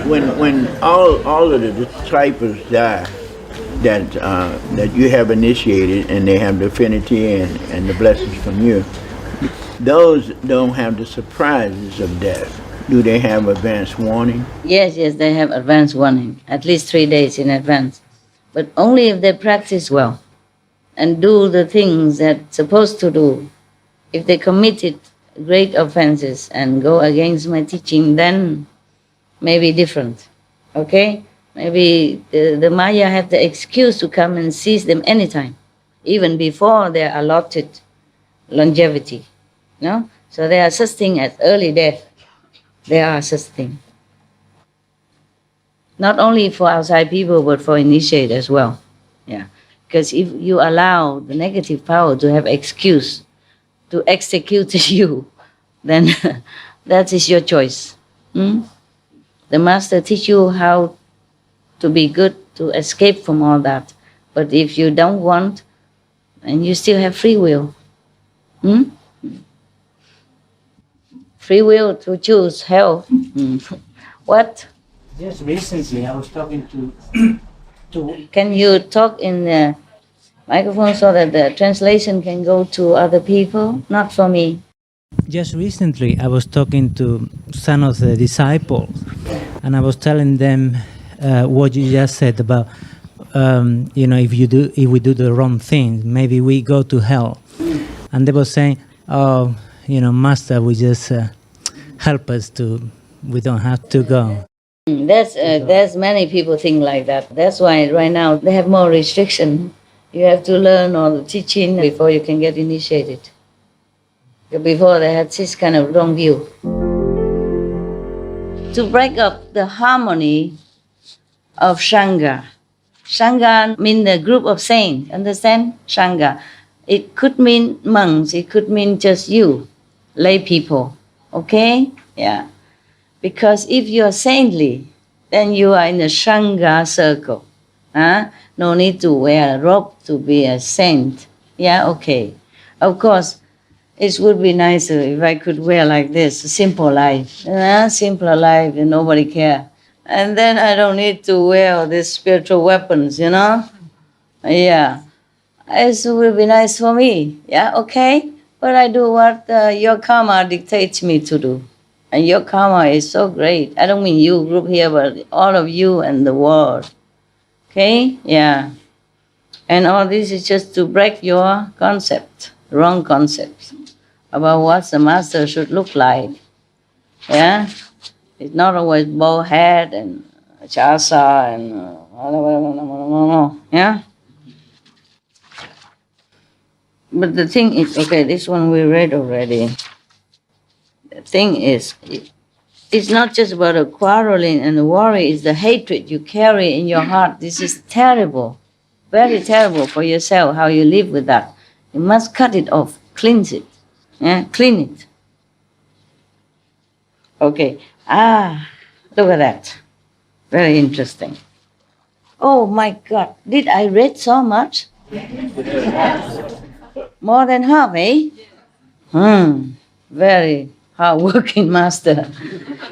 when all of the disciples die that you have initiated and they have the affinity and the blessings from you, those don't have the surprises of death. Do they have advance warning? Yes, they have advance warning, at least 3 days in advance. But only if they practice well and do the things they're supposed to do. If they committed great offenses and go against my teaching, then maybe different. Okay? Maybe the Maya have the excuse to come and seize them anytime, even before their allotted longevity. No? So there are such things as early death. There are such things. Not only for outside people, but for initiate as well. Yeah. Because if you allow the negative power to have excuse to execute you, then that is your choice. The master teach you how to be good, to escape from all that. But if you don't want, and you still have free will. Free will to choose hell. What? Just recently I was talking to Can you talk in the microphone so that the translation can go to other people? Not for me. Just recently I was talking to some of the disciples, and I was telling them what you just said about if we do the wrong thing, maybe we go to hell. And they were saying, oh, Master, we just help us we don't have to go. There's many people think like that. That's why right now they have more restriction. You have to learn all the teaching before you can get initiated. Before they had this kind of wrong view. To break up the harmony of Sangha. Sangha means the group of saints, understand? Sangha. It could mean monks, it could mean just you, lay people. Okay? Yeah. Because if you are saintly, then you are in a Sangha circle. No need to wear a robe to be a saint. Yeah, okay. Of course, it would be nicer if I could wear like this, a simple life. Simpler life and nobody care. And then I don't need to wear all these spiritual weapons, Yeah. It would be nice for me. Yeah, okay. But I do what your karma dictates me to do. And your karma is so great. I don't mean you group here, but all of you and the world. Okay? Yeah. And all this is just to break your concept, wrong concept, about what the master should look like. Yeah? It's not always bald head and chasa and yeah? But the thing is, okay, this one we read already. The thing is, it's not just about a quarreling and a worry, it's the hatred you carry in your heart. This is terrible, very terrible for yourself, how you live with that. You must cut it off, cleanse it, clean it. Okay, look at that, very interesting. Oh my God, did I read so much? More than half, eh? Very hard-working master.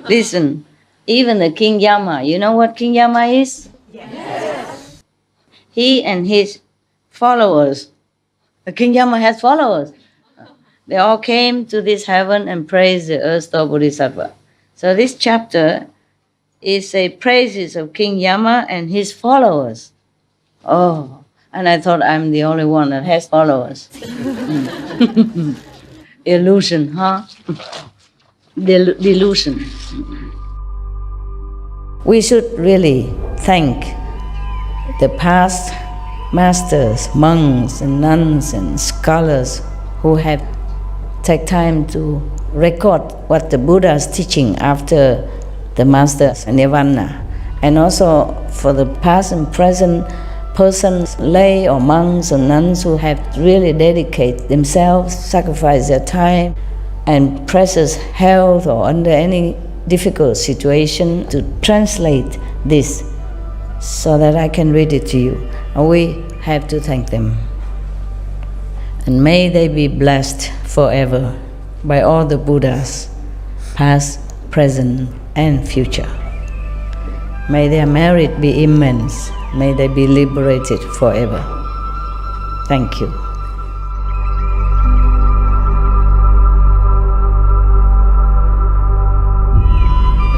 Listen, even the King Yama, you know what King Yama is? Yes. He and his followers, the King Yama has followers. They all came to this heaven and praised the Earth-Star Bodhisattva. So this chapter is a praises of King Yama and his followers. Oh. And I thought I'm the only one that has followers. Illusion, huh? Delusion. We should really thank the past masters, monks and nuns and scholars who have taken time to record what the Buddha is teaching after the master's nirvana. And also for the past and present persons, lay or monks or nuns who have really dedicated themselves, sacrificed their time and precious health or under any difficult situation to translate this so that I can read it to you. And we have to thank them. And may they be blessed forever by all the Buddhas, past, present and future. May their merit be immense. May they be liberated forever. Thank you.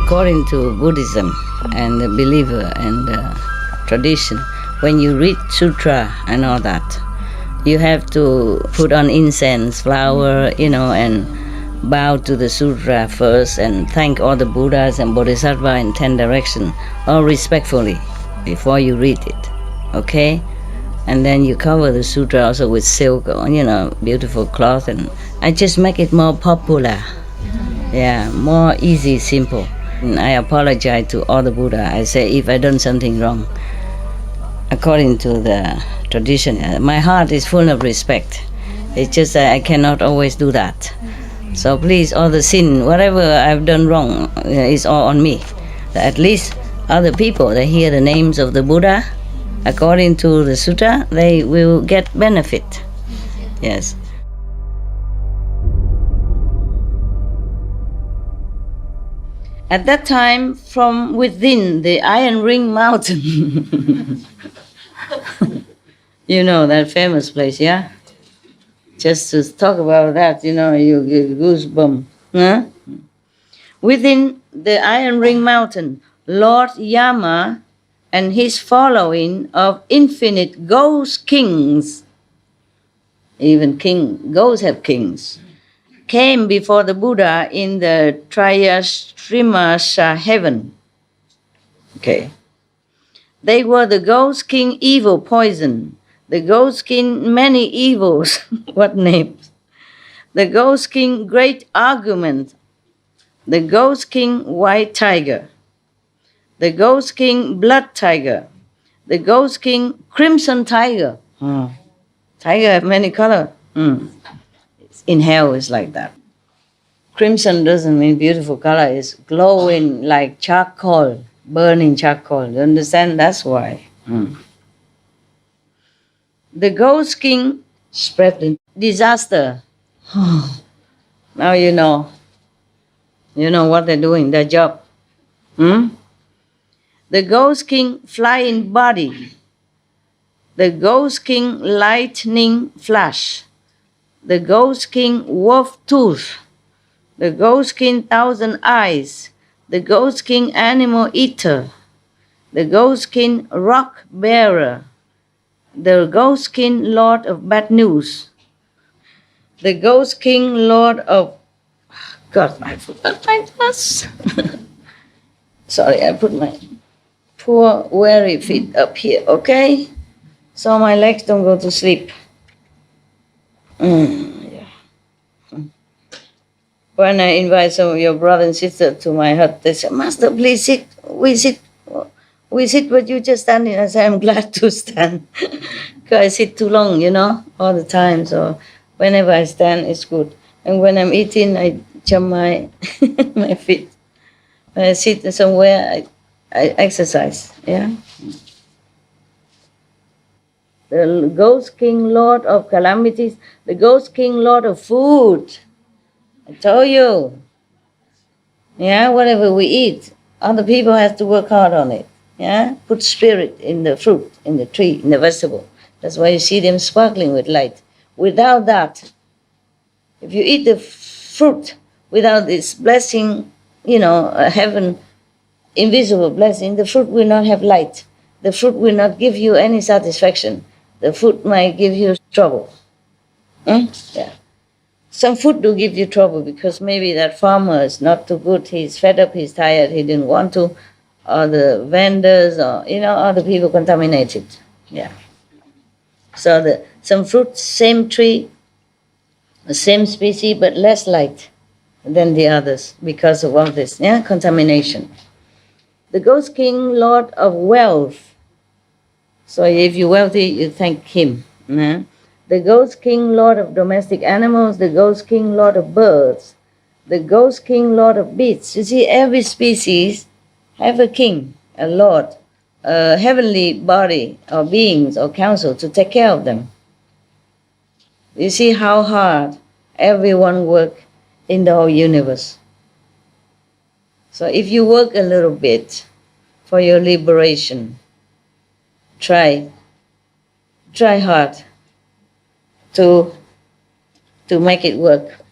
According to Buddhism and the believer and the tradition, when you read sutra and all that, you have to put on incense, flower, and bow to the sutra first and thank all the Buddhas and Bodhisattvas in 10 directions, all respectfully, before you read it, okay? And then you cover the sutra also with silk, beautiful cloth, and I just make it more popular, more easy, simple. And I apologize to all the Buddha. I say if I done something wrong, according to the tradition, my heart is full of respect. It's just that I cannot always do that. So please, all the sin, whatever I've done wrong, is all on me. At least other people, they hear the names of the Buddha, according to the sutta, they will get benefit. Yes. At that time, from within the Iron Ring Mountain, that famous place, yeah? Just to talk about that, you get goosebumps. Huh? Within the Iron Ring Mountain, Lord Yama and his following of infinite ghost kings, even ghosts have kings, came before the Buddha in the Triyastrimasa heaven. Okay. They were the ghost king evil poison, the ghost king many evils, what names? The ghost king great argument, the ghost king white tiger, the ghost king blood tiger, the ghost king crimson tiger. Tiger have many colors. In hell is like that. Crimson doesn't mean beautiful color, it's glowing like charcoal, burning charcoal. You understand? That's why. The ghost king spread the disaster. Now you know. You know what they're doing, their job. The ghost king flying body. The ghost king lightning flash. The ghost king wolf tooth. The ghost king thousand eyes. The ghost king animal eater. The ghost king rock bearer. The ghost king lord of bad news. The ghost king lord of... God, I forgot my glass. Sorry, I put my poor weary feet up here, okay? So my legs don't go to sleep. Yeah. When I invite some of your brothers and sisters to my hut, they say, Master, please sit. We sit, but you just standing. I say, I'm glad to stand. Because I sit too long, all the time. So whenever I stand, it's good. And when I'm eating, I jump my my feet. When I sit somewhere, I exercise, yeah? The ghost king lord of calamities, the ghost king lord of food. I told you. Yeah, whatever we eat, other people have to work hard on it. Yeah, put spirit in the fruit, in the tree, in the vegetable. That's why you see them sparkling with light. Without that, if you eat the fruit without this blessing, a heaven, invisible blessing, the fruit will not have light. The fruit will not give you any satisfaction. The fruit might give you trouble. Yeah. Some food do give you trouble because maybe that farmer is not too good. He's fed up, he's tired, he didn't want to. Or the vendors, or other people contaminate it. Yeah. So some fruit, same tree, same species, but less light than the others because of all this, contamination. The ghost king, lord of wealth. So if you're wealthy, you thank him. The ghost king, lord of domestic animals. The ghost king, lord of birds. The ghost king, lord of beasts. You see, every species have a king, a lord, a heavenly body or beings or council to take care of them. You see how hard everyone works in the whole universe. So if you work a little bit, for your liberation. Try hard to make it work.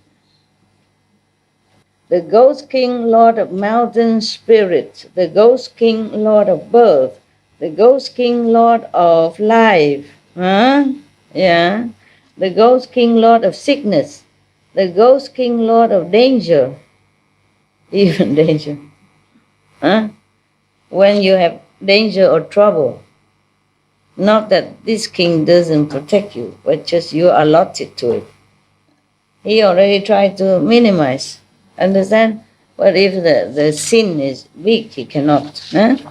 The Ghost King, Lord of Mountain Spirit, the Ghost King, Lord of Birth, the Ghost King, Lord of Life, yeah, the Ghost King, Lord of Sickness, the Ghost King, Lord of Danger, even danger, when you have danger or trouble. Not that this king doesn't protect you, but just you are allotted to it. He already tried to minimize, understand? But if the sin is big, he cannot. And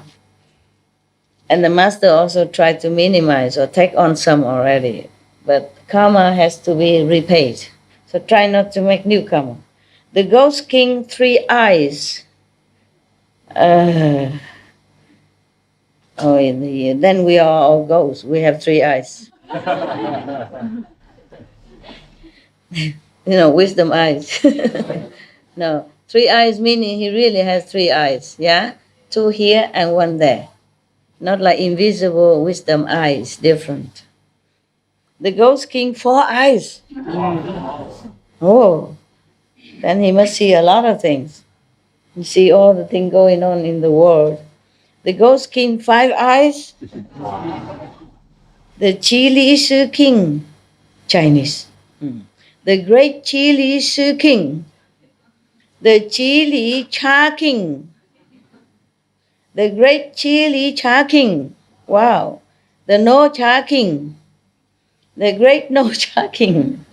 the master also tried to minimize or take on some already. But karma has to be repaid. So try not to make new karma. The Ghost King, 3 eyes. Then we are all ghosts. We have 3 eyes. Wisdom eyes. No, 3 eyes meaning he really has 3 eyes, yeah? 2 here and 1 there. Not like invisible wisdom eyes, different. The Ghost King, 4 eyes. Oh, then he must see a lot of things. You see all the things going on in the world. The Ghost King, 5 eyes. The Chili Shi King, Chinese. The Great Chili Shi King. The Chili Cha King. The Great Chili Cha King. Wow. The No Cha King. The Great No Cha King.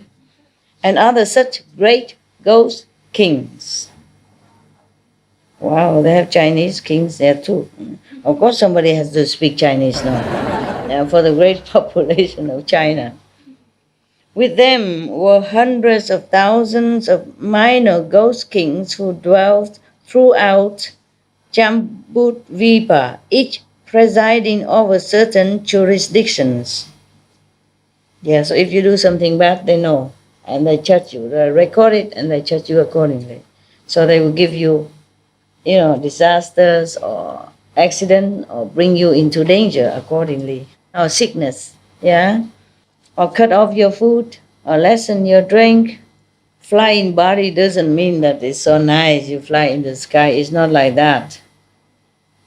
And other such great ghost kings. Wow, they have Chinese kings there too. Of course somebody has to speak Chinese now for the great population of China. With them were hundreds of thousands of minor ghost kings who dwelt throughout Jambudvipa, each presiding over certain jurisdictions. Yeah, so if you do something bad, they know, and they judge you. They record it and they judge you accordingly. So they will give you, disasters or accident or bring you into danger accordingly. Or sickness, yeah? Or cut off your food or lessen your drink. Flying body doesn't mean that it's so nice you fly in the sky. It's not like that.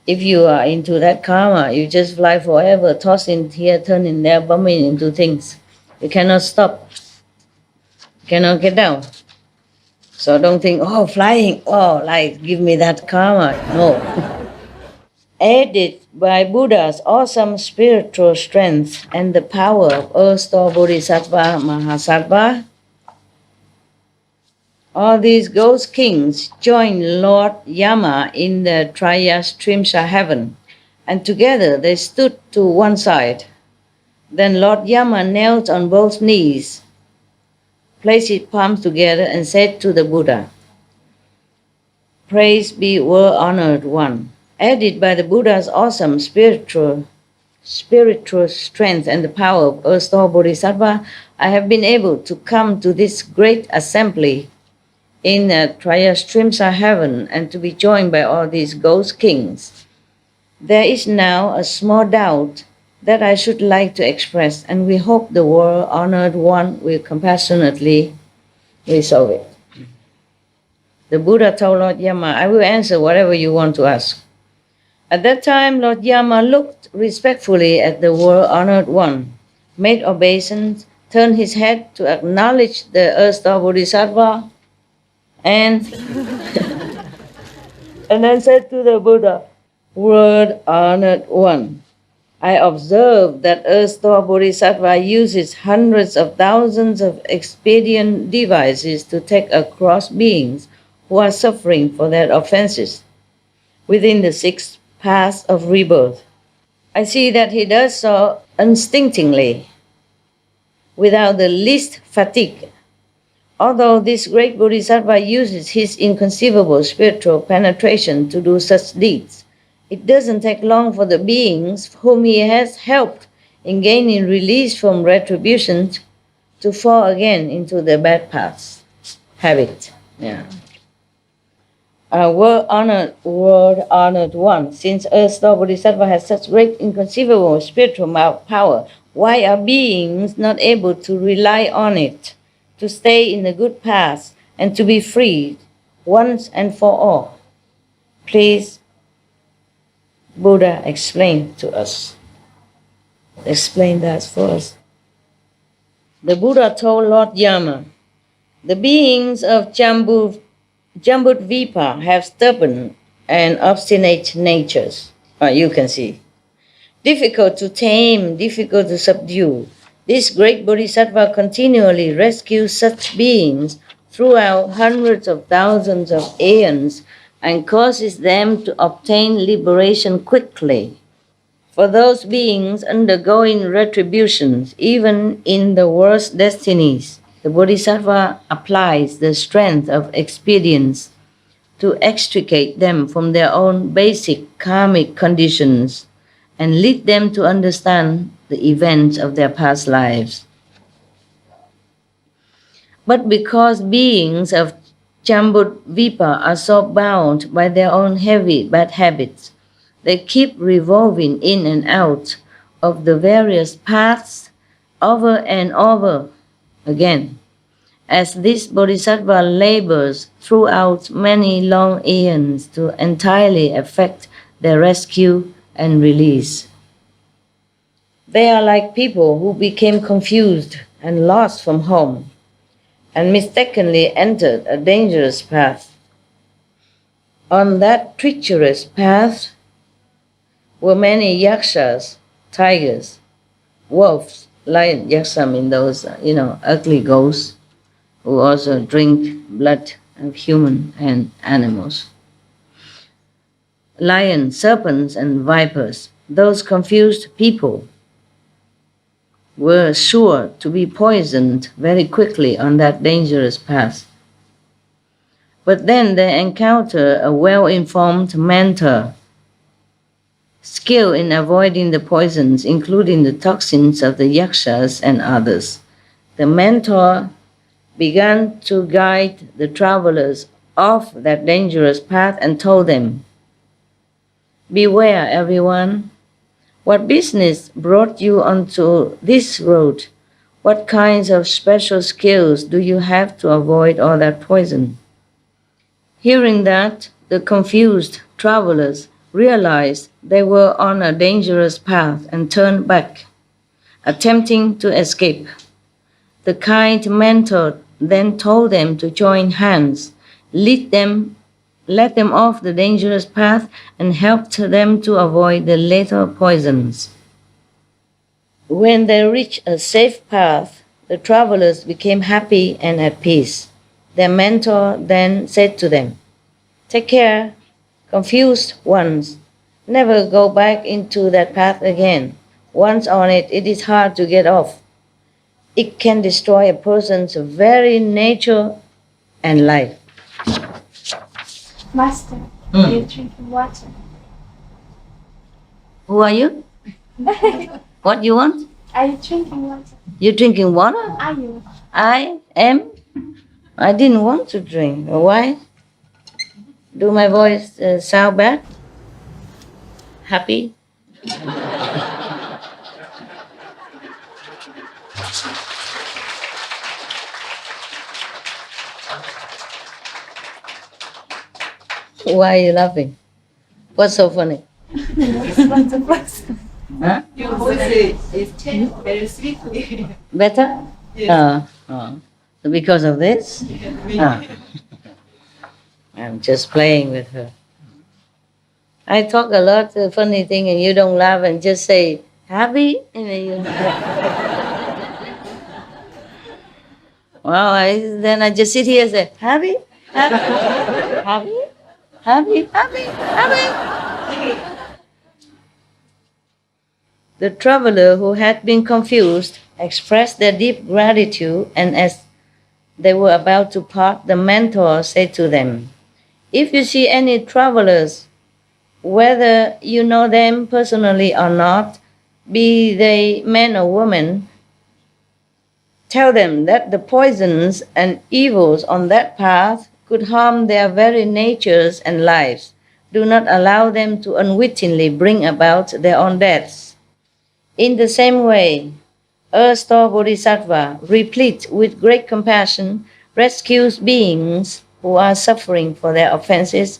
If you are into that karma, you just fly forever, toss in here, turn in there, bumping into things. You cannot stop. You cannot get down. So don't think, flying, give me that karma. No. Aided by Buddha's awesome spiritual strength and the power of Earth-Star Bodhisattva Mahasattva, all these ghost kings joined Lord Yama in the Trayastrimsa heaven, and together they stood to one side. Then Lord Yama knelt on both knees, placed his palms together and said to the Buddha, "Praise be world-honored one. Aided by the Buddha's awesome spiritual strength and the power of Earth-Star Bodhisattva, I have been able to come to this great assembly in Trayastrimsa heaven and to be joined by all these ghost kings. There is now a small doubt that I should like to express, and we hope the world-honored one will compassionately resolve it." The Buddha told Lord Yama, "I will answer whatever you want to ask." At that time, Lord Yama looked respectfully at the world-honored one, made obeisance, turned his head to acknowledge the Earth-Star Bodhisattva, and then said to the Buddha, "World-honored one, I observe that Earth-Star Bodhisattva uses hundreds of thousands of expedient devices to take across beings who are suffering for their offenses within the 6 paths of rebirth. I see that he does so instinctively, without the least fatigue. Although this great Bodhisattva uses his inconceivable spiritual penetration to do such deeds, it doesn't take long for the beings whom he has helped in gaining release from retribution to fall again into the bad paths, habit." Yeah. world-honored one, since Earth's Lord Bodhisattva has such great inconceivable spiritual power, why are beings not able to rely on it, to stay in the good path, and to be freed once and for all? Please, Buddha, explain to us. Explain that for us. The Buddha told Lord Yama, the beings of Jambudvipa have stubborn and obstinate natures. You can see. Difficult to tame, difficult to subdue. This great Bodhisattva continually rescues such beings throughout hundreds of thousands of aeons and causes them to obtain liberation quickly. For those beings undergoing retributions, even in the worst destinies, the Bodhisattva applies the strength of experience to extricate them from their own basic karmic conditions and lead them to understand the events of their past lives. But because beings of Jambudvipa are so bound by their own heavy bad habits, they keep revolving in and out of the various paths over and over again. As this Bodhisattva labors throughout many long aeons to entirely effect their rescue and release. They are like people who became confused and lost from home and mistakenly entered a dangerous path. On that treacherous path were many yakshas, tigers, wolves, lion, yaksa mean those, ugly ghosts who also drink blood of human and animals. Lions, serpents, and vipers, those confused people were sure to be poisoned very quickly on that dangerous path. But then they encounter a well-informed mentor, skilled in avoiding the poisons, including the toxins of the yakshas and others. The mentor began to guide the travelers off that dangerous path and told them, "Beware, everyone. What business brought you onto this road? What kinds of special skills do you have to avoid all that poison?" Hearing that, the confused travelers realized they were on a dangerous path and turned back, attempting to escape. The kind mentor then told them to join hands, let them off the dangerous path, and helped them to avoid the lethal poisons. When they reached a safe path, the travelers became happy and at peace. Their mentor then said to them, "Take care, confused ones. Never go back into that path again. Once on it, it is hard to get off. It can destroy a person's very nature and life." Master, are you drinking water? Who are you? What you want? Are you drinking water? You drinking water? Are you? I am? I didn't want to drink. Why? Do my voice sound bad? Happy? Why are you laughing? What's so funny? Huh? Your voice is changed very sweetly. Better? Yes. So because of this? I'm just playing with her. I talk a lot of funny thing and you don't laugh and just say, "Happy?" And then you well, then I just sit here and say, "Happy? Happy? Happy? Happy? Happy? Happy?" The traveler who had been confused expressed their deep gratitude, and as they were about to part, the mentor said to them, "If you see any travelers, whether you know them personally or not, be they men or women, tell them that the poisons and evils on that path could harm their very natures and lives. Do not allow them to unwittingly bring about their own deaths. In the same way, Earth-store Bodhisattva, replete with great compassion, rescues beings who are suffering for their offenses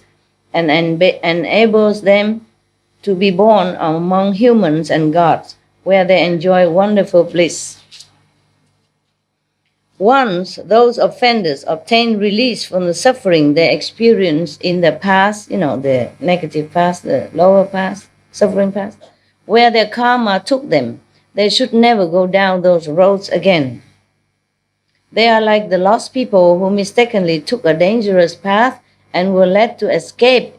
and enables them to be born among humans and gods, where they enjoy wonderful bliss. Once those offenders obtain release from the suffering they experienced in the past, the negative past, the lower past, suffering past, where their karma took them, they should never go down those roads again. They are like the lost people who mistakenly took a dangerous path and were led to escape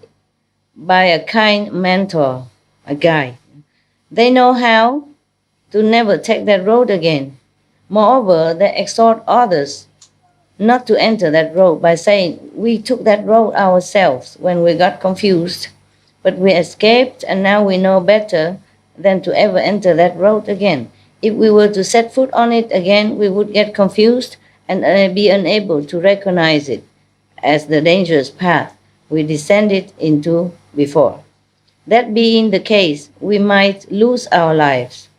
by a kind mentor, a guide. They know how to never take that road again. Moreover, they exhort others not to enter that road by saying, we took that road ourselves when we got confused, but we escaped and now we know better than to ever enter that road again. If we were to set foot on it again, we would get confused and be unable to recognize it as the dangerous path we descended into before. That being the case, we might lose our lives.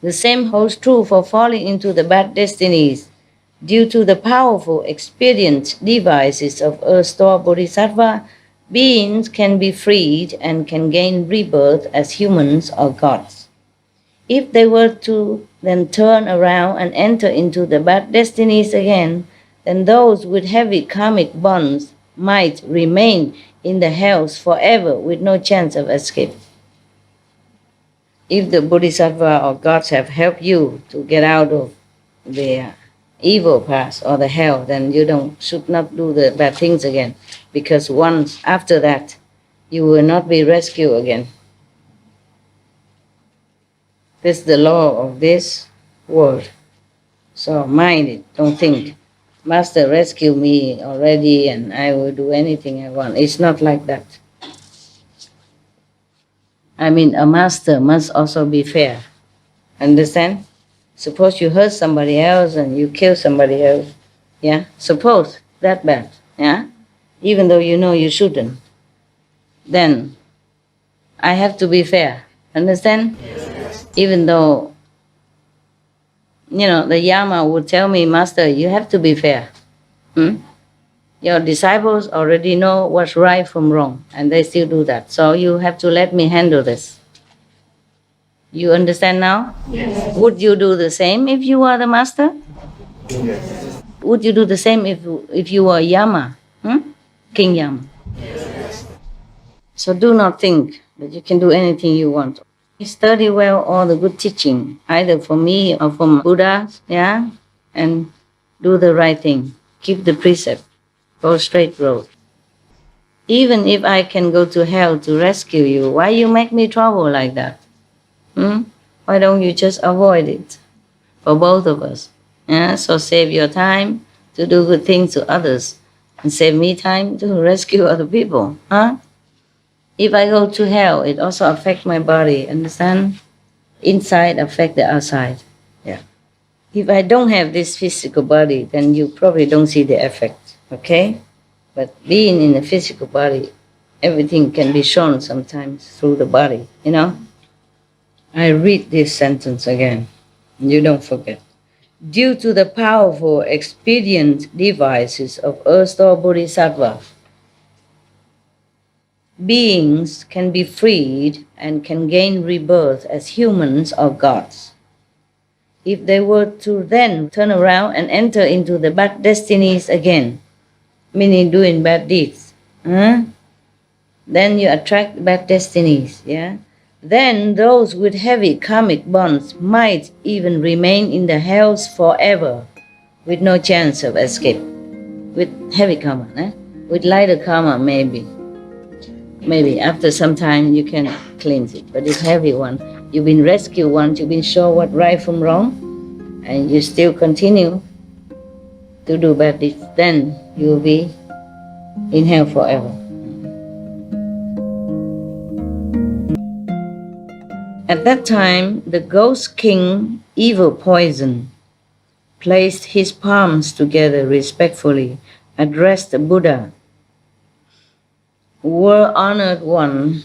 The same holds true for falling into the bad destinies. Due to the powerful, expedient devices of Earth-store Bodhisattva, beings can be freed and can gain rebirth as humans or gods. If they were to then turn around and enter into the bad destinies again, then those with heavy karmic bonds might remain in the hells forever with no chance of escape. If the Bodhisattva or gods have helped you to get out of the evil past or the hell, then you should not do the bad things again, because once after that, you will not be rescued again. This is the law of this world. So mind it, don't think, Master rescued me already and I will do anything I want. It's not like that. I mean, a master must also be fair. Understand? Suppose you hurt somebody else and you kill somebody else. Yeah? Suppose that bad. Yeah? Even though you know you shouldn't. Then I have to be fair. Understand? Yes. Even though, the Yama would tell me, Master, you have to be fair. Your disciples already know what's right from wrong, and they still do that. So you have to let me handle this. You understand now? Yes. Would you do the same if you are the master? Yes. Would you do the same if you were Yama? King Yama? Yes. So do not think that you can do anything you want. Study well all the good teaching, either from me or from Buddha, yeah? And do the right thing. Keep the precept. Go straight road. Even if I can go to hell to rescue you, why you make me trouble like that? Why don't you just avoid it? For both of us. Yeah? So save your time to do good things to others and save me time to rescue other people. If I go to hell, it also affects my body, understand? Inside affect the outside. Yeah. If I don't have this physical body, then you probably don't see the effect. Okay? But being in a physical body, everything can be shown sometimes through the body, I read this sentence again, you don't forget. Due to the powerful, expedient devices of Earth-store Bodhisattva, beings can be freed and can gain rebirth as humans or gods. If they were to then turn around and enter into the bad destinies again, meaning doing bad deeds, then you attract bad destinies, yeah? Then those with heavy karmic bonds might even remain in the hells forever with no chance of escape. With heavy karma, with lighter karma maybe. Maybe after some time you can cleanse it, but it's heavy one. You've been rescued once, you've been shown what right from wrong, and you still continue to do bad deeds, then you'll be in hell forever. At that time, the ghost king, Evil Poison, placed his palms together respectfully addressed the Buddha, "World honored one,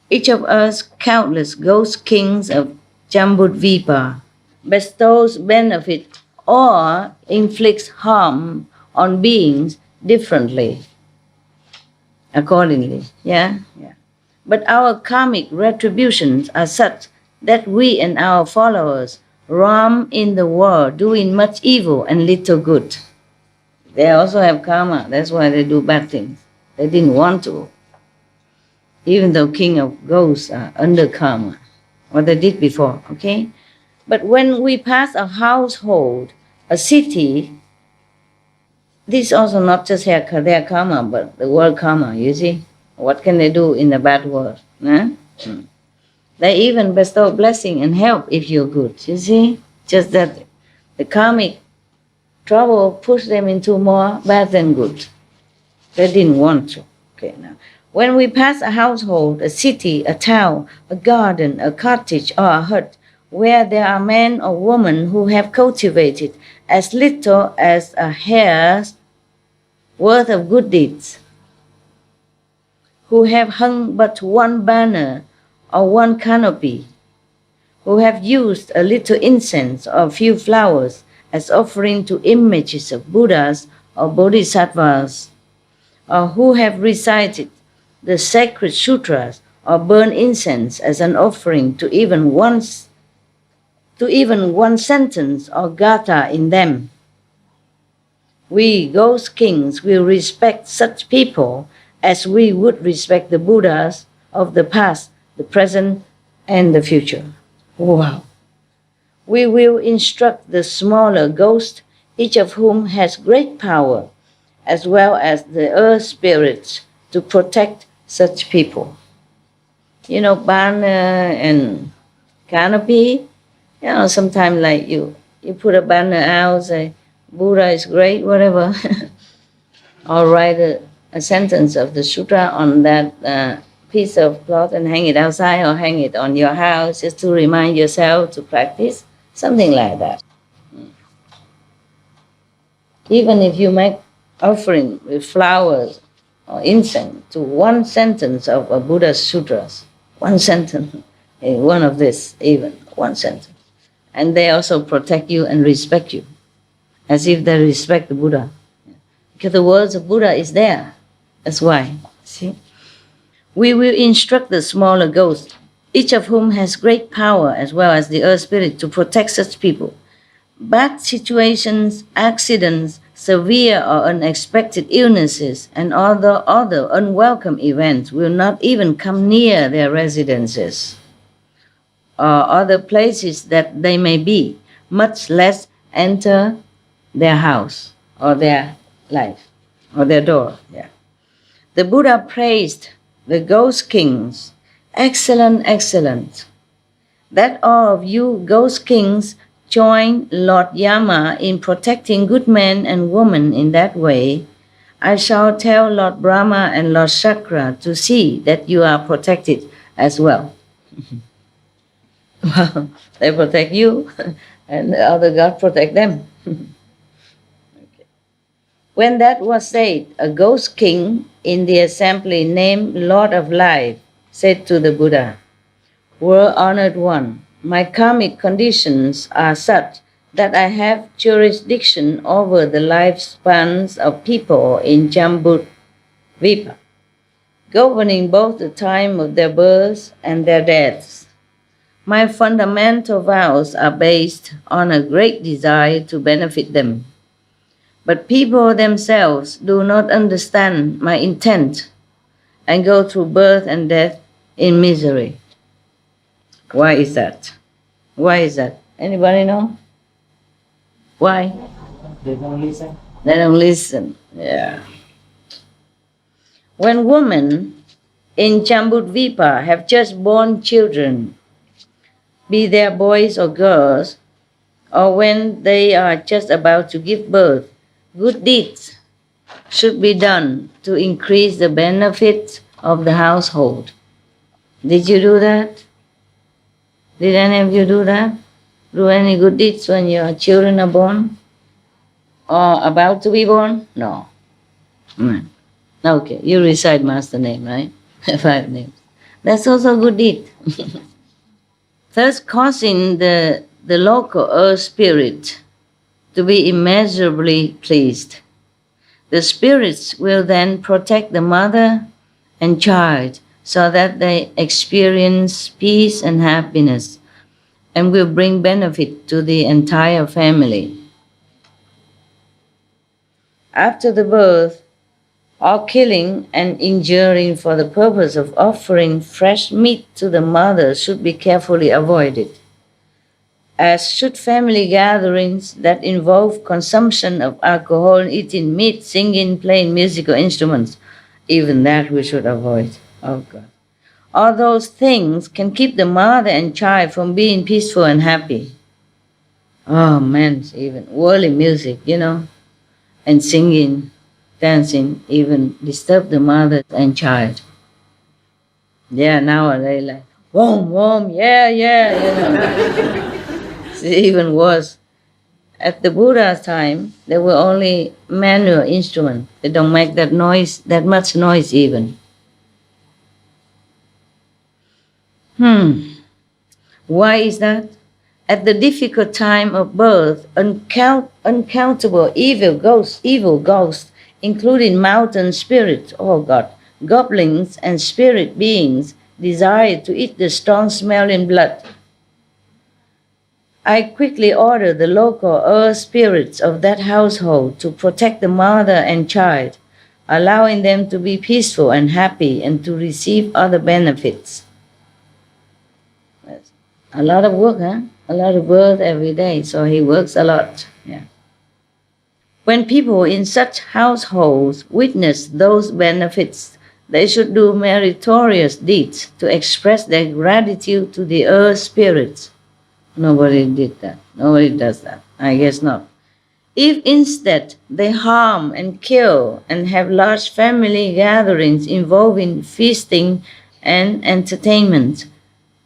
each of us, countless ghost kings of Jambudvipa, bestows benefit or inflicts harm on beings differently, accordingly." Yeah? But our karmic retributions are such that we and our followers roam in the world doing much evil and little good. They also have karma, that's why they do bad things. They didn't want to. Even though king of ghosts are under karma, what they did before, okay? But when we pass a household, a city, this is also not just their karma, but the world karma, you see? What can they do in the bad world? Huh? They even bestow blessing and help if you're good, you see? Just that the karmic trouble pushed them into more bad than good. They didn't want to. Okay, now, when we pass a household, a city, a town, a garden, a cottage, or a hut, where there are men or women who have cultivated as little as a hair's worth of good deeds, who have hung but one banner or one canopy, who have used a little incense or a few flowers as offering to images of Buddhas or Bodhisattvas, or who have recited the sacred sutras or burn incense as an offering to even one sentence or gatha in them. We, ghost kings, will respect such people as we would respect the Buddhas of the past, the present, and the future. Wow. We will instruct the smaller ghosts, each of whom has great power, as well as the earth spirits, to protect such people. You know, banner and canopy, you know, sometimes like you put a banner out, say, Buddha is great, whatever, or write a sentence of the sutra on that piece of cloth and hang it outside or hang it on your house just to remind yourself to practice, something like that. Even if you make offering with flowers or incense to one sentence of a Buddha's sutras, one sentence, one of this even, one sentence, and they also protect you and respect you, as if they respect the Buddha. Because the words of Buddha is there. That's why. See? We will instruct the smaller ghosts, each of whom has great power as well as the earth spirit, to protect such people. Bad situations, accidents, severe or unexpected illnesses, and other unwelcome events will not even come near their residences or other places that they may be, much less enter their house or their life or their door. Yeah. The Buddha praised the ghost kings. Excellent, excellent. That all of you ghost kings join Lord Yama in protecting good men and women in that way. I shall tell Lord Brahma and Lord Shakra to see that you are protected as well. Well, they protect you, and the other God protect them. Okay. When that was said, a ghost king in the assembly named Lord of Life said to the Buddha, "World honored one, my karmic conditions are such that I have jurisdiction over the lifespans of people in Jambudvipa, governing both the time of their births and their deaths. My fundamental vows are based on a great desire to benefit them. But people themselves do not understand my intent and go through birth and death in misery." Why is that? Why is that? Anybody know? Why? They don't listen. They don't listen. Yeah. When women in Jambudvipa have just born children, be they boys or girls, or when they are just about to give birth, good deeds should be done to increase the benefits of the household. Did you do that? Did any of you do that? Do any good deeds when your children are born? or about to be born? No. Okay, you recite master name, right? 5 names. That's also a good deed. Thus causing the local earth spirit to be immeasurably pleased. The spirits will then protect the mother and child so that they experience peace and happiness and will bring benefit to the entire family. After the birth, all killing and injuring for the purpose of offering fresh meat to the mother should be carefully avoided, as should family gatherings that involve consumption of alcohol, eating meat, singing, playing musical instruments. Even that we should avoid. Oh God. All those things can keep the mother and child from being peaceful and happy. Oh man, even worldly music, and singing, dancing, even disturb the mother and child. Yeah, nowadays like, wom, yeah, It's even worse. At the Buddha's time, there were only manual instruments. They don't make that much noise even. Why is that? At the difficult time of birth, uncountable evil ghosts, including mountain spirits, oh God, goblins and spirit beings, desire to eat the strong-smelling blood. I quickly order the local earth spirits of that household to protect the mother and child, allowing them to be peaceful and happy and to receive other benefits. A lot of work, huh? A lot of work every day, so he works a lot. Yeah. When people in such households witness those benefits, they should do meritorious deeds to express their gratitude to the earth spirits. Nobody did that. Nobody does that. I guess not. If instead they harm and kill and have large family gatherings involving feasting and entertainment,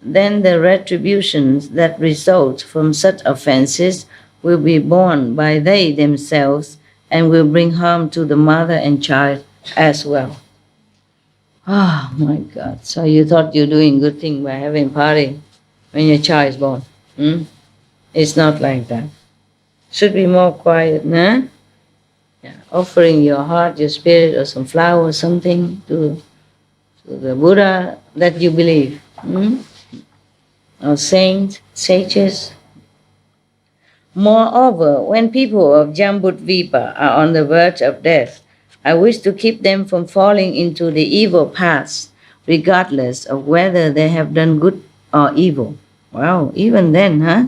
then the retributions that result from such offenses will be borne by they themselves and will bring harm to the mother and child as well. Oh my God. So you thought you're doing good thing by having party when your child is born. It's not like that. Should be more quiet, nah? Yeah. Offering your heart, your spirit, or some flower or something to the Buddha that you believe. Or saints, sages. Moreover, when people of Jambudvipa are on the verge of death, I wish to keep them from falling into the evil paths, regardless of whether they have done good or evil. Wow, even then, huh?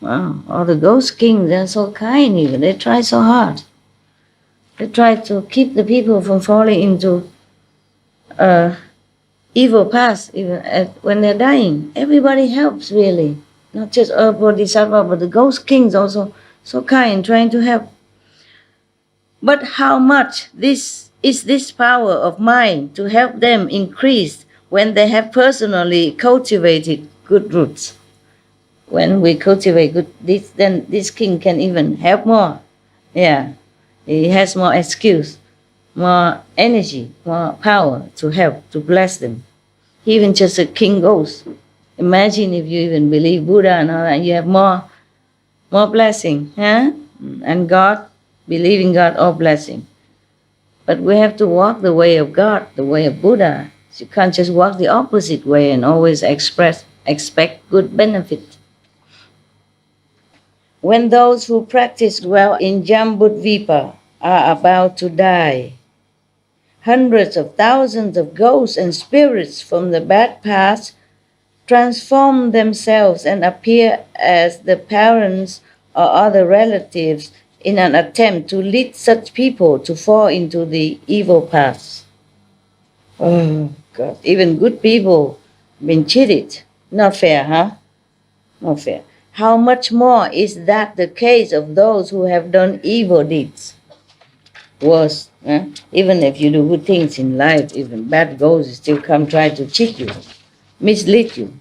Wow, all the ghost kings, they're so kind even. They try so hard. They try to keep the people from falling into evil paths even when they're dying. Everybody helps, really. Not just Bodhisattva, but the ghost kings also so kind, trying to help. But how much is this power of mine to help them increase when they have personally cultivated good roots? When we cultivate good deeds, then this king can even help more. Yeah, he has more excuse, more energy, more power to help, to bless them. Even just a king ghost. Imagine if you even believe Buddha and all that, you have more blessing, huh? And God, believing God, all blessing. But we have to walk the way of God, the way of Buddha. You can't just walk the opposite way and always expect good benefit. When those who practice well in Jambudvipa are about to die, hundreds of thousands of ghosts and spirits from the bad past transform themselves and appear as the parents or other relatives in an attempt to lead such people to fall into the evil paths. Oh God, even good people been cheated. Not fair, huh? Not fair. How much more is that the case of those who have done evil deeds? Worse, huh? Even if you do good things in life, even bad ghosts still come try to cheat you, mislead you.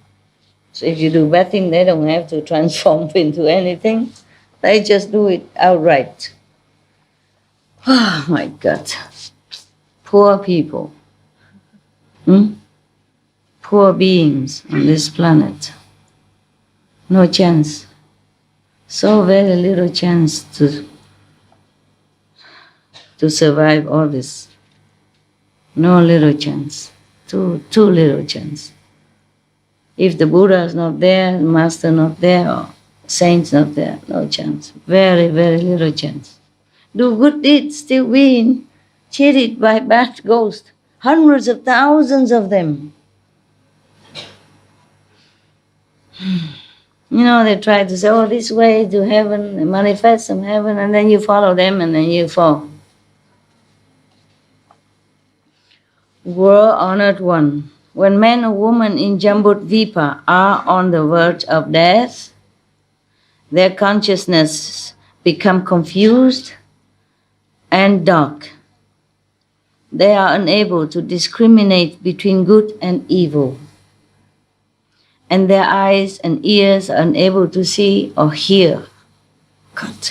So if you do bad things, they don't have to transform into anything. They just do it outright. Oh my God. Poor people. Poor beings on this planet. No chance. So very little chance to survive all this. No little chance. Too little chance. If the Buddha is not there, the Master not there, or saints not there, no chance. Very, very little chance. Do good deeds, still being cheated by bad ghosts. Hundreds of thousands of them. You know, they try to say, oh, this way to heaven, they manifest some heaven, and then you follow them and then you fall. World-honored one, when man or woman in Jambudvipa are on the verge of death, their consciousness become confused and dark. They are unable to discriminate between good and evil, and their eyes and ears are unable to see or hear. God.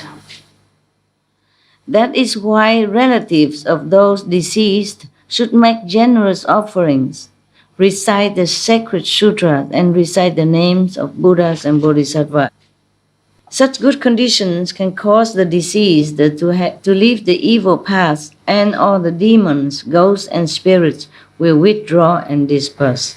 That is why relatives of those deceased should make generous offerings, recite the sacred sutras, and recite the names of Buddhas and Bodhisattvas. Such good conditions can cause the deceased to leave the evil path, and all the demons, ghosts, and spirits will withdraw and disperse.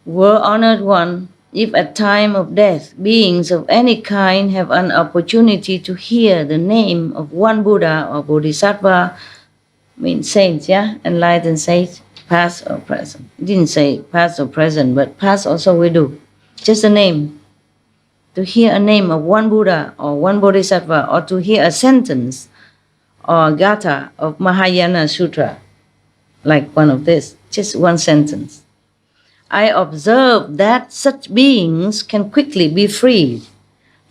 World-honored one, if at time of death beings of any kind have an opportunity to hear the name of one Buddha or Bodhisattva, means saints, yeah? Enlightened saints, past or present. It didn't say past or present, but past also we do. Just a name. To hear a name of one Buddha or one Bodhisattva, or to hear a sentence or gatha of Mahayana Sutra, like one of this, just one sentence. I observe that such beings can quickly be freed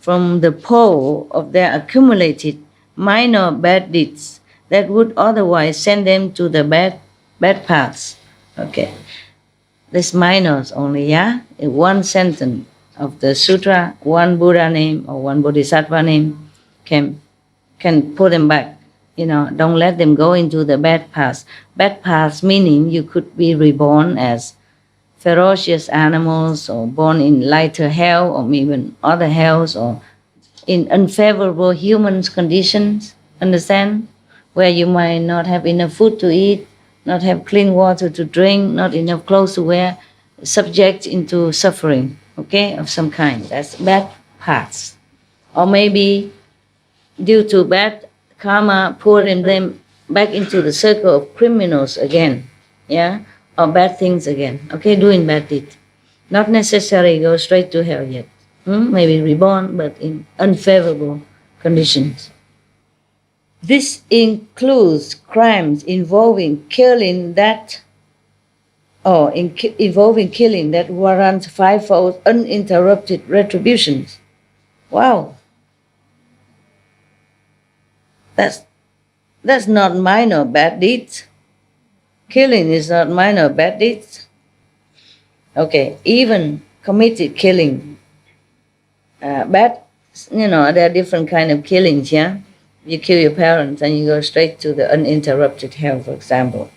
from the pull of their accumulated minor bad deeds that would otherwise send them to the bad paths. Okay. This minors only, yeah? In one sentence of the sutra, one Buddha name or one Bodhisattva name can pull them back. You know, don't let them go into the bad paths. Bad paths meaning you could be reborn as ferocious animals, or born in lighter hell, or even other hells, or in unfavorable human conditions, understand? Where you might not have enough food to eat, not have clean water to drink, not enough clothes to wear, subject into suffering, okay, of some kind. That's bad paths. Or maybe due to bad karma, pouring them back into the circle of criminals again, yeah? Or bad things again, okay, doing bad deeds. Not necessarily go straight to hell yet. Maybe reborn, but in unfavorable conditions. This includes crimes involving killing that warrant fivefold uninterrupted retributions. Wow. That's not minor bad deeds. Killing is not minor bad deeds. Okay, even committed killing. There are different kind of killings, yeah? You kill your parents and you go straight to the uninterrupted hell, for example.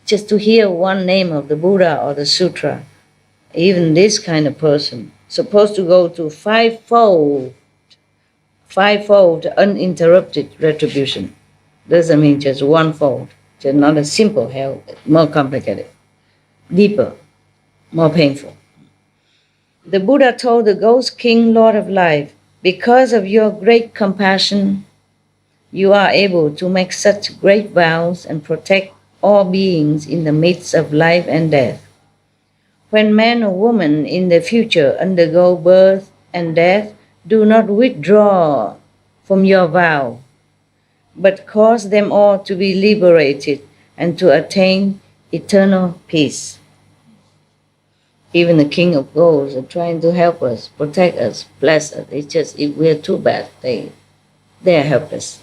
Just to hear one name of the Buddha or the sutra, even this kind of person, supposed to go to fivefold uninterrupted retribution. Doesn't mean just one-fold. Just not a simple hell, more complicated, deeper, more painful. The Buddha told the Ghost King, Lord of Life, because of your great compassion, you are able to make such great vows and protect all beings in the midst of life and death. When man or woman in the future undergo birth and death, do not withdraw from your vow, but cause them all to be liberated and to attain eternal peace. Even the King of Ghosts are trying to help us, protect us, bless us. It's just if we're too bad, they are helpless.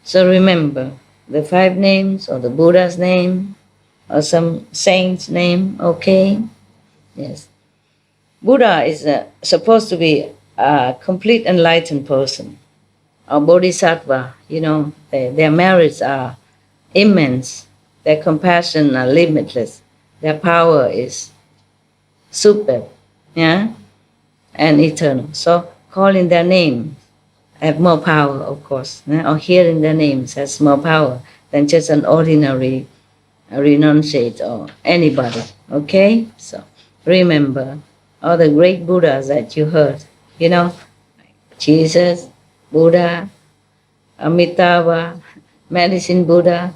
So remember the 5 names, or the Buddha's name, or some saint's name, okay? Yes. Buddha is supposed to be a complete enlightened person or bodhisattva, their merits are immense, their compassion are limitless, their power is superb, and eternal. So calling their name have more power, of course, or hearing their names has more power than just an ordinary renunciate or anybody. Okay? So remember all the great Buddhas that you heard, Jesus, Buddha, Amitabha, Medicine Buddha,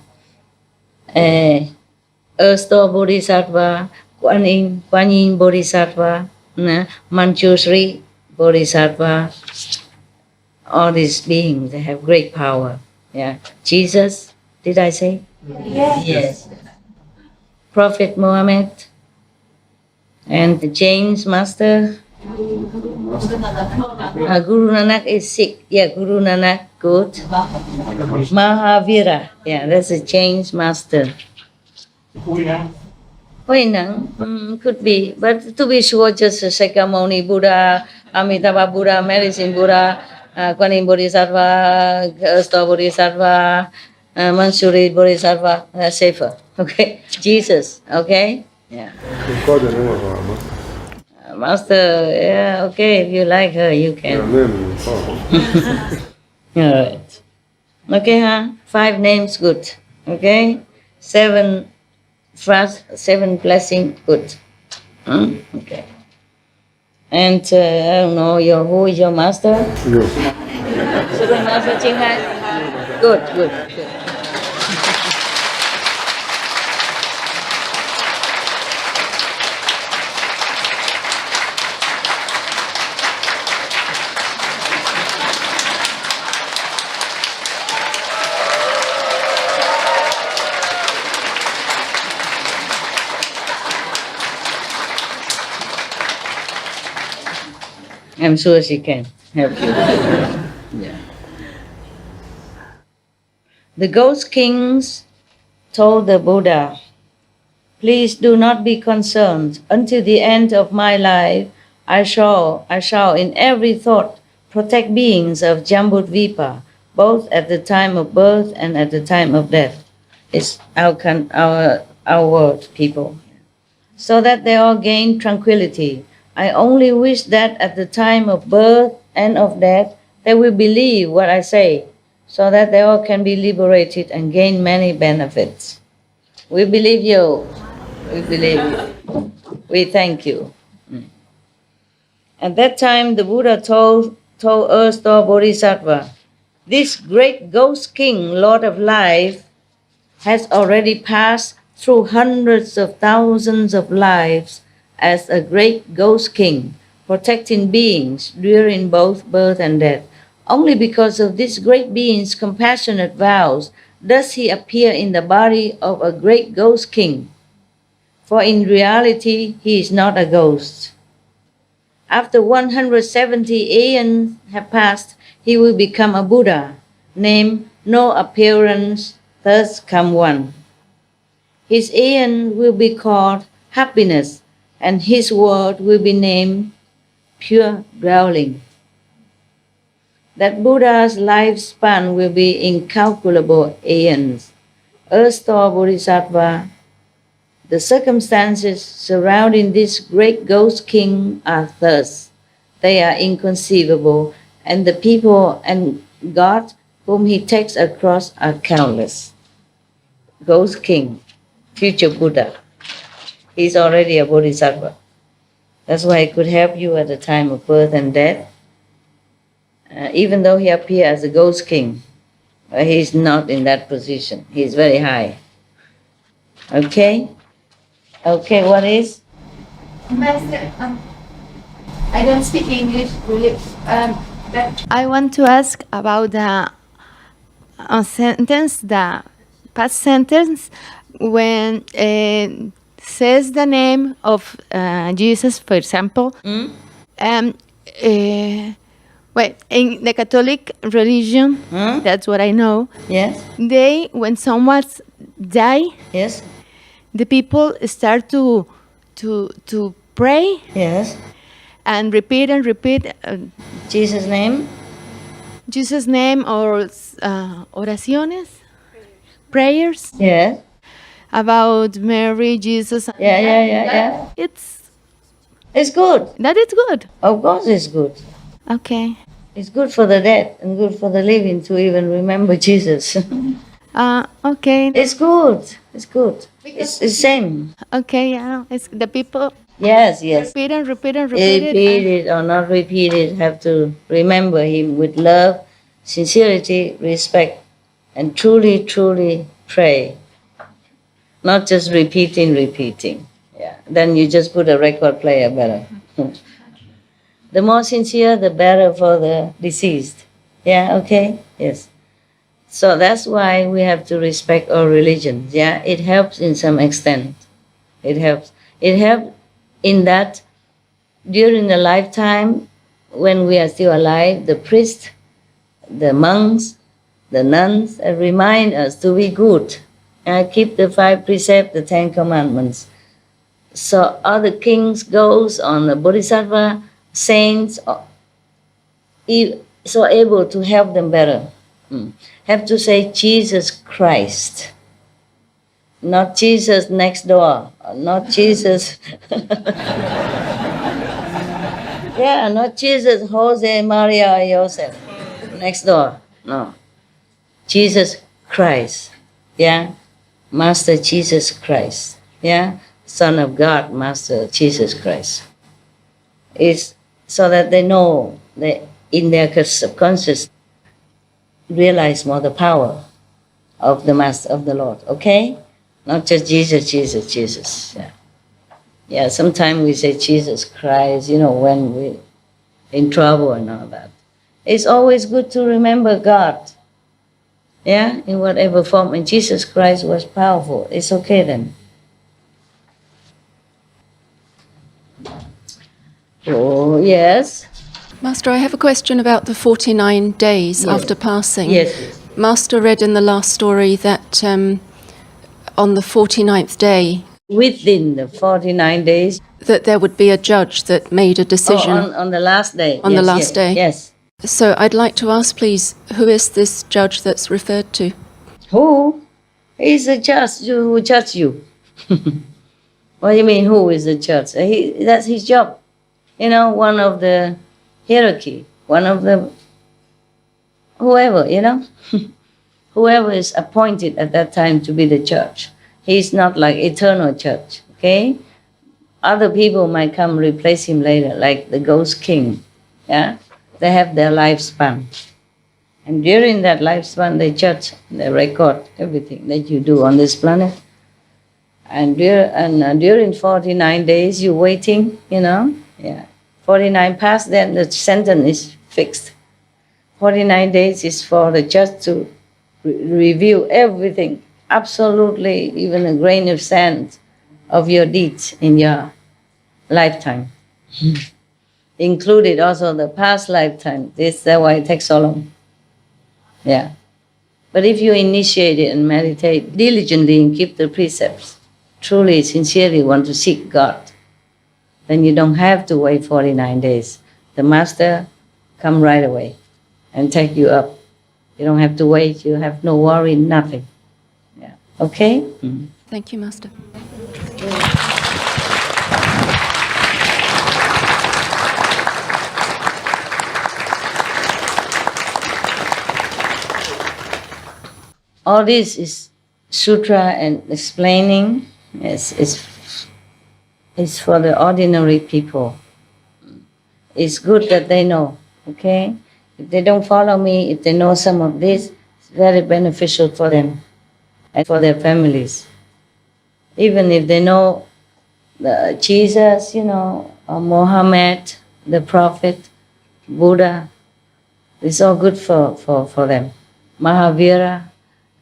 Earth-store Bodhisattva, Kuan Yin Bodhisattva, Manjushri Bodhisattva. All these beings, they have great power. Yeah. Jesus, did I say? Yes. Prophet Muhammad and the James Master. Guru Nanak is sick. Yeah, Guru Nanak, good. Mahavira, yeah, that's a James Master. Huinang, could be, but to be sure, just Shakyamuni Buddha, Amitabha Buddha, Medicine Buddha, Kuan Yin Bodhisattva, Earth-store Bodhisattva, Manjusri Bodhisattva, safer. Okay, Jesus. Okay, yeah. Master, yeah, okay. If you like her, you can. All right. Okay, huh? 5 names, good. Okay, 7 blessing, good. Okay. And I don't know, who is your master? Super Master Qinghai? Good. I'm sure she can help you. Yeah. The ghost kings told the Buddha, "Please do not be concerned. Until the end of my life, I shall in every thought protect beings of Jambudvipa, both at the time of birth and at the time of death." It's our word, people. So that they all gain tranquility. I only wish that at the time of birth and of death, they will believe what I say, so that they all can be liberated and gain many benefits. We believe you. We believe you. We thank you. At that time, the Buddha told Earth-store Bodhisattva, "This great ghost king, Lord of Life, has already passed through hundreds of thousands of lives as a great ghost king, protecting beings during both birth and death. Only because of this great being's compassionate vows does he appear in the body of a great ghost king. For in reality, he is not a ghost. After 170 aeons have passed, he will become a Buddha, named No Appearance, thus come one. His aeon will be called happiness, and his word will be named pure dwelling. That Buddha's lifespan will be incalculable aeons. Earth-store Bodhisattva, the circumstances surrounding this great ghost king are thus. They are inconceivable, and the people and God whom he takes across are countless. Ghost king, future Buddha. He's already a Bodhisattva. That's why he could help you at the time of birth and death. Even though he appears as a ghost king, he's not in that position. He's very high. Okay? Okay, what is? Master, I don't speak English really. But I want to ask about the sentence, the past sentence, when says the name of Jesus, for example. Well, in the Catholic religion, that's what I know. Yes. When someone die, Yes. the people start to pray, Yes. and repeat and repeat Jesus' name? Jesus' name or oraciones, prayers Yes. about Mary, Jesus. Yeah. It's good. That is good. Of course it's good. Okay. It's good for the dead and good for the living to even remember Jesus. Okay. It's good. It's good. It's the same. Okay, yeah. It's the people Yes. repeat and repeat and repeat Repeat it or not repeat it, have to remember him with love, sincerity, respect, and truly pray. Not just repeating. Yeah. Then you just put a record player better. The more sincere, the better for the deceased. Yeah, okay? Yes. So that's why we have to respect all religions. Yeah, it helps in some extent. It helps. It helps in that during the lifetime, when we are still alive, the priests, the monks, the nuns remind us to be good and keep the 5 precepts, the 10 commandments. So other kings goes on the bodhisattva, saints, so able to help them better. Have to say Jesus Christ, not Jesus next door, not Jesus. Yeah, not Jesus Jose Maria Joseph next door. No, Jesus Christ. Yeah, Master Jesus Christ. Yeah, Son of God, Master Jesus Christ. Is so that they know that in their subconscious realize more the power of the Master of the Lord. Okay, not just Jesus. Yeah. Sometimes we say Jesus Christ. When we in trouble and all that. It's always good to remember God. Yeah, in whatever form. And Jesus Christ was powerful. It's okay then. Oh, yes. Master, I have a question about the 49 days after passing. Yes. Master read in the last story that on the 49th day, Within the 49 days. that there would be a judge that made a decision. On the last day. On the last day. Yes. So I'd like to ask, please, who is this judge that's referred to? Who? He's a judge who judge you. What do you mean, who is the judge? That's his job. One of the hierarchy, one of the whoever, whoever is appointed at that time to be the judge. He's not like eternal judge, okay? Other people might come replace him later, like the ghost king, yeah? They have their lifespan. And during that lifespan, they judge, they record everything that you do on this planet. And during 49 days, you're waiting, yeah. 49 past, then the sentence is fixed. 49 days is for the judge to review everything, absolutely, even a grain of sand of your deeds in your lifetime. Included also the past lifetime. That's why it takes so long. Yeah. But if you initiate it and meditate diligently and keep the precepts, truly, sincerely want to seek God, then you don't have to wait 49 days. The Master come right away and take you up. You don't have to wait. You have no worry, nothing. Yeah. Okay? Mm-hmm. Thank you, Master. All this is sutra and explaining. It's for the ordinary people. It's good that they know, okay? If they don't follow me, if they know some of this, it's very beneficial for them and for their families. Even if they know Jesus, or Muhammad, the Prophet, Buddha, it's all good for them. Mahavira,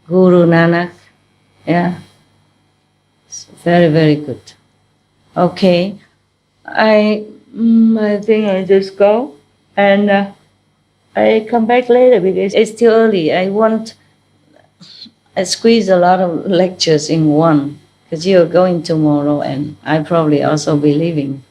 Guru Nanak, yeah? It's very, very good. Okay, I think I just go and I come back later because it's still early. I squeeze a lot of lectures in one because you're going tomorrow and I probably also be leaving.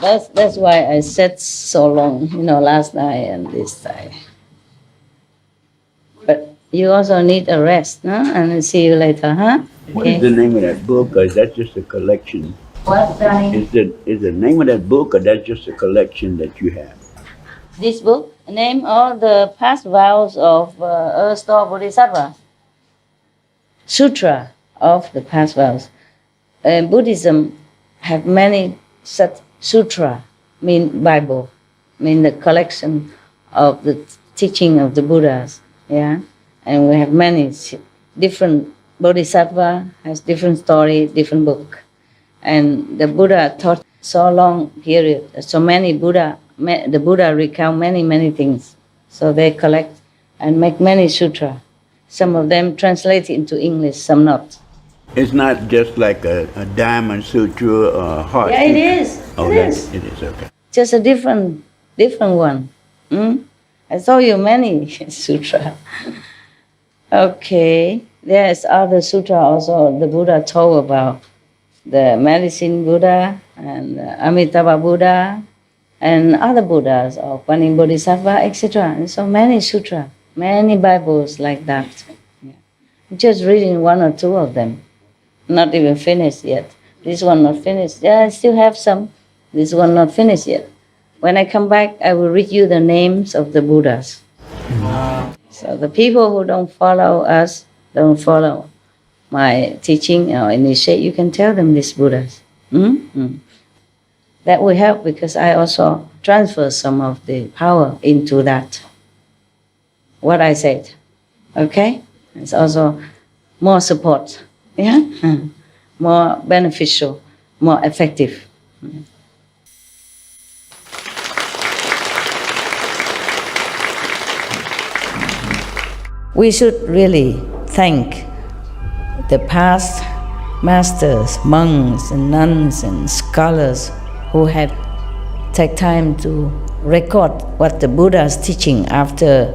That's why I sat so long, last night and this night. But you also need a rest, no? And see you later, huh? What is the name of that book, or is that just a collection? What, darling? Is the name of that book, or that's just a collection that you have? This book, name all the past vows of Aristotle Bodhisattva. Sutra of the past vows. Buddhism have many such sutra, mean Bible, mean the collection of the teaching of the Buddhas. Yeah, and we have many different Bodhisattva has different story, different book, and the Buddha taught so long period, so many Buddha. The Buddha recount many things, so they collect and make many sutra. Some of them translated into English, some not. It's not just like a diamond sutra or a heart. Yeah, sutra. it is. Oh, it is. It is, okay. Just a different one. I saw you many sutra. Okay, there's other sutra also the Buddha told about the medicine Buddha and Amitabha Buddha and other Buddhas or Panin Bodhisattva, etc. And so many sutra, many Bibles like that. Yeah. Just reading one or two of them, not even finished yet. This one not finished. Yeah, I still have some. This one not finished yet. When I come back, I will read you the names of the Buddhas. So the people who don't follow us, don't follow my teaching or initiate, you can tell them these Buddhas. That will help because I also transfer some of the power into that. What I said, okay? It's also more support, yeah? More beneficial, more effective. We should really thank the past masters, monks and nuns and scholars who had take time to record what the Buddha is teaching after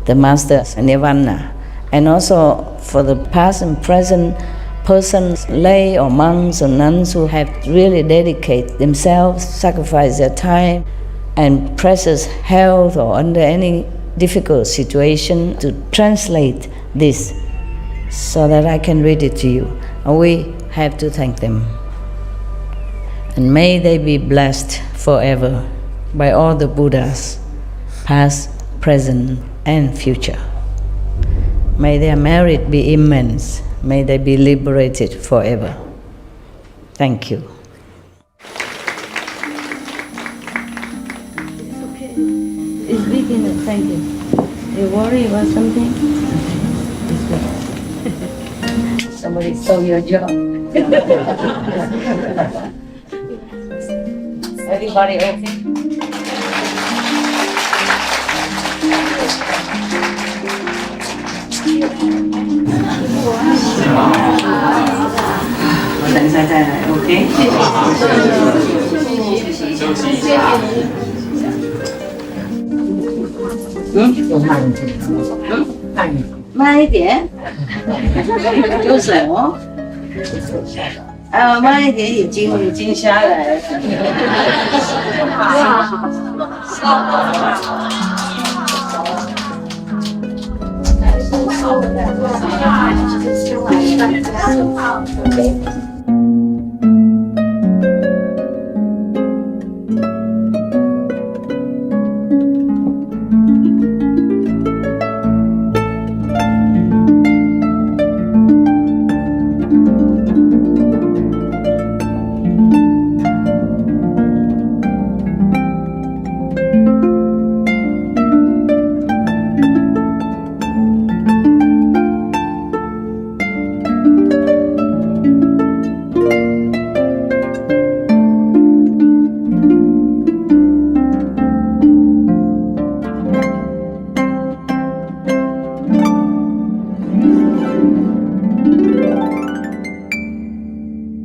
the master's nirvana. And also for the past and present persons, lay or monks or nuns who have really dedicated themselves, sacrificed their time and precious health or under any difficult situation to translate this so that I can read it to you. And we have to thank them. And may they be blessed forever by all the Buddhas, past, present, and future. May their merit be immense. May they be liberated forever. Thank you. It's big enough, thank you. You worry about something? Somebody stole your job. Everybody okay? Okay?慢一点，有什么？慢一点，已经下来了。好的。